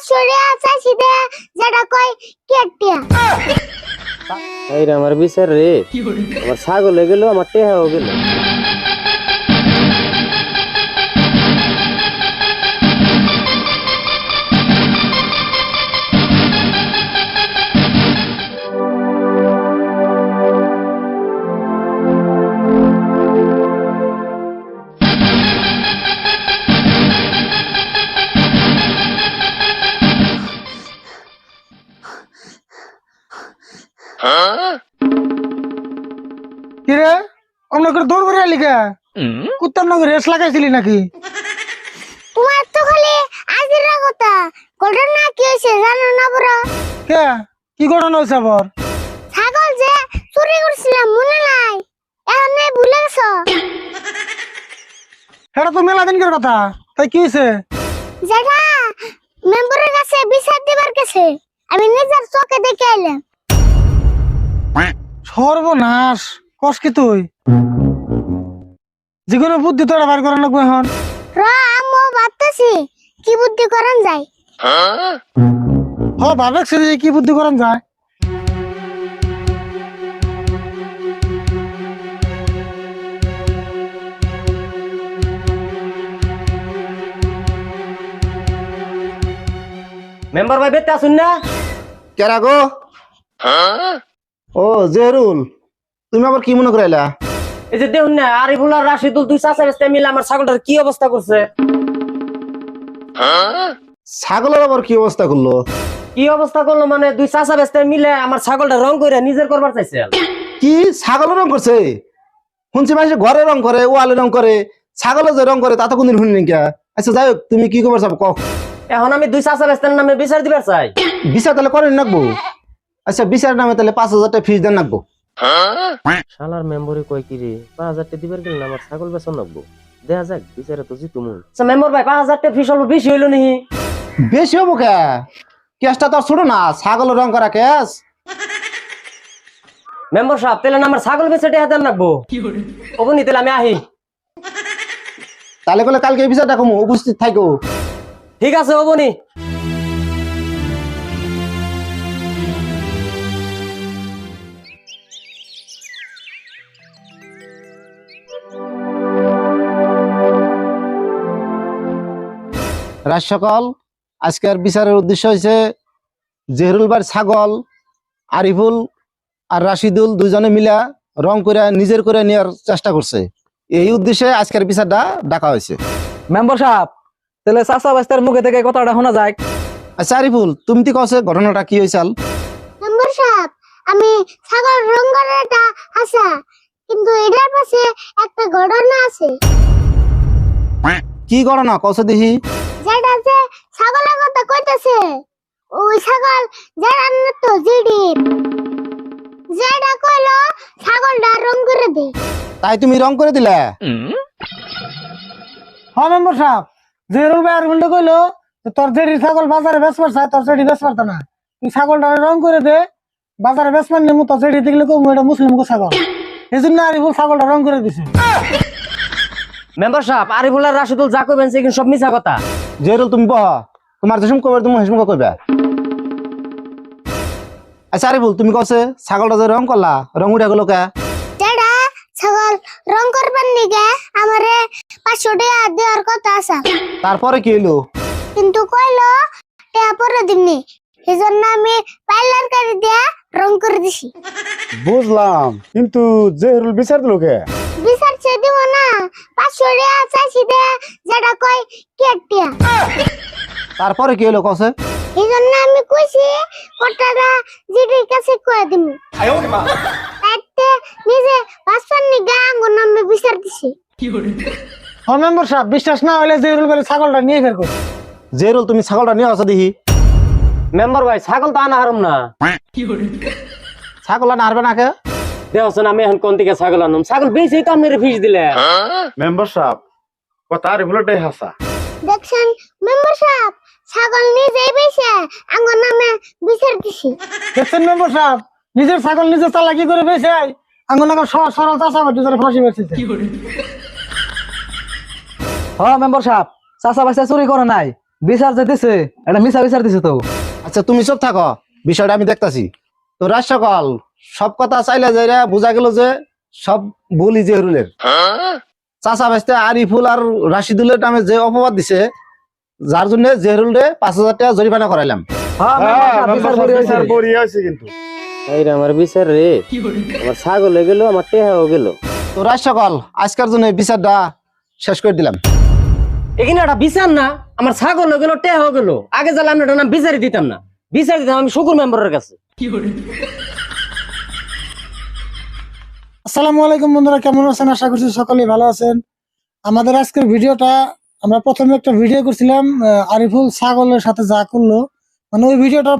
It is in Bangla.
পাঁচশো চাইছি দে যেটা কয় কেটিয়া। এই রে আমার বিচার রে, আমার ছাগল হয়ে গেল, আমার টেহাও গেল। কিরে অন্য করে দৌড় করে আলি কে? কুত্তার নগর রেস লাগাইছিলি নাকি? তোমার তো খালি আজিরা কথা, ঘটনা কি হয়েছে জানো না বড়? কে কি ঘটনা হয়েছে আবার? ছাগল যে চুরি করছিলাম মনে নাই? এখন নাই ভুলে গেছো? এটা তো মেলা দিনকার কথা, তাই কি হয়েছে? যেটা মেম্বারের কাছে বিচার দিবার কাছে আমি নিজের চোখে দেখে আইলাম। সর্বনাশ, কস কি তুই? যেকোনো বুদ্ধি তোরা বার করা লাগবে এখন। র আম্মু ভাবতেছি কি বুদ্ধি করান যায়। ভাবছি যে কি বুদ্ধি করান যায়। মেম্বার ভাই বেতে আসুন না। কেরা গো? ও জেহরুল, তুমি আবার কি মনে করাইলা? এই যে দেখুন না, আরিফুল আর রাশিদুল দুই চাচা বেস্তে মিলে আমার ছাগলটার কি অবস্থা করছে। ছাগলের আবার কি অবস্থা করলো? কি অবস্থা করলো মানে, দুই চাচা বেস্তে মিলে আমার ছাগলটা রং করে নিজের করবার চাইছে। কি ছাগলের রং করছে? শুনছি মানুষ ঘরে রং করে, ওয়ালে রং করে, ছাগলে যে রং করে তা তো কোনদিন শুনি কে। আচ্ছা যাই হোক, তুমি কি খবর চাও কও। এখন আমি দুই চাচা বেস্তের নামে বিচার দিবার চাই। বিচার তাহলে করেন নাকবো? আচ্ছা বিচার নামে তাহলে 5,000 টাকা ফিস দেন নাকবো। শালার মেম্বরে কয় কি রে, 5,000 টাকা দিবার গেলে আমার ছাগল বেচন লাগবো। দেখা যাক, বিচারে তো জিতু মু। আচ্ছা মেম্বার ভাই, 5,000 টাকা ফিস অল্প বেশি হইলো নাকি? বেশি হবো কে? কেসটা তো ছোট না, ছাগলের রং করা কেস। মেম্বার সাহেব, তাহলে আমার ছাগল বেচে টাকা দেন লাগবো। ওগুনি তাহলে আমি আহি। তাহলে বলে কালকে এই বিচারটা কমু, উপস্থিত থাকো। ঠিক আছে ওবনি। রাত সকাল আজকের বিচারের উদ্দেশ্য হয়েছে জেহরুল বার ছাগল আরিফুল আর রাশিদুল দুজনে মিলা রং করে নিজের করে নেওয়ার চেষ্টা করছে। এই উদ্দেশ্যে আজকের বিচারটা ডাকা হয়েছে। মেম্বার সাহেব, তাহলে চাচা বাস্তার মুখে থেকে কথাটা শোনা যায়। আচ্ছা আরিফুল, তুমি তো কছে ঘটনাটা কি হয়েছিল? মেম্বার সাহেব, আমি ছাগল রং করাটা আশা, কিন্তু এটার পাশে একটা ঘটনা আছে। কি ঘটনা কছে দেখি? যেটা যে ছাগলের কথা কইতেছে, ওই ছাগল যেটা তো জিডির, যেটা কইলো ছাগলটা রং করে দে। তাই তুমি রং করে দিলে? মেম্বার সাহেব, জেরুল ভাই আর গুন্ডে কইলো তোর যেটি ছাগল বাজারে বেচবার চাই, তোর যেটি বেচ পারত না, তুই ছাগলটা রং করে দে, বাজারে বেচবার নেমু, তোর যেটি দেখলে কমু এটা মুসলিম ছাগল। এই জন্য আরিফুল ছাগলটা রং করে দিছে। মেম্বার সাহেব, আরিফুল আর রাশিদুল যা কইবেন সে কিন্তু সব মিছা কথা। জেহরুল তুমি বহ, তোমার যেসম কবে তুমি হেসম কইবা। আচ্ছা আরিফুল, তুমি কছে ছাগলটা যে রং করলা, রং উঠে গেল কে? যেটা ছাগল রং করবার নিগে আমারে 500 টাকা দেওয়ার কথা আছে, তারপরে কি হইলো? কিন্তু কইলো টাকা পরে দিমনি, এজন্য আমি পার্লার করে দিয়া রং করে দিছি। বুঝলাম, কিন্তু জেহরুল বিচার দিল কে? বিচার চেয়ে দিব না, 500 টাকা চাইছি দে যেটা কয় কেটিয়া। তারপরে কি হইলো কছে? এজন্য আমি কইছি কটাটা জিডির কাছে কয়ে দিমু। তাইতে নিজে বাসপান নিগা আঙ্গুর নামে বিচার দিছি। মেম্বার সাহেব, বিশ্বাস না হলে জেরুল ভাই ছাগলটা নিয়ে ফের কই। জেহরুল তুমি ছাগলটা নিয়ে আসো দেখি। মেম্বার ভাই, ছাগল তো আনা হারম না। ছাগল না হারবে না কে? দেখছেন আমি এখন কোন দিকে ছাগল আনুম? ছাগল বেশি তো আপনার ফিস দিলে। মেম্বার সাহেব, কথা আরিফুলটাই হাসা। দেখছেন মেম্বার সাহেব, ছাগল নিজেই বেশে আঙ্গুর নামে বিচার দিছি। দেখছেন মেম্বার সাহেব, নিজের ছাগল নিজে চালাকি করে বেঁচে আঙ্গুর নাগাল সরল চাষা বাটি ধরে ফাঁসি বেঁচেছে। মেম্বার সাহেব, চাচা বাস্তা চুরি করে নাই, বিচার যেতেছে এটা মিছা বিচার দিছে তো। আচ্ছা তুমি চুপ থাকো, বিষয়টা আমি দেখতাছি। তো রাজ সকল সব কথা চাইলে যাইরা বোঝা গেল যে সব বলি জেহরুলের। চাচা ভাইস্তে আরিফুল আর রাশিদুলের নামে যে অপবাদ দিছে, যার জন্য জেহরুল 5,000 টাকা জরিমানা করাইলাম। হ্যাঁ মেম্বার সাহেব, বিচার বড়ি হয়েছে। বিচার বড়ি আছে কিন্তু। এই রে আমার বিচার রে, আমার ছাগল হয়ে গেল, আমার টেহাও গেল। তো রাজ সকল আজকের জন্য এই বিচারটা শেষ করে দিলাম। এখানে একটা বিচার না, আমার ছাগল হয়ে গেল, টেহাও গেল। আগে জানলে আমি এটা নাম বিচারই দিতাম না, বিচার দিতাম আমি শুকুর মেম্বারের কাছে। আসসালামু আলাইকুম বন্ধুরা, কেমন আছেন? আশা করছি সকলেই ভালো আছেন। আমাদের আজকের ভিডিওটা, আমরা প্রথমে একটা ভিডিও করছিলাম আরিফুল ছাগলের সাথে যা করলো, মানে ওই ভিডিওটা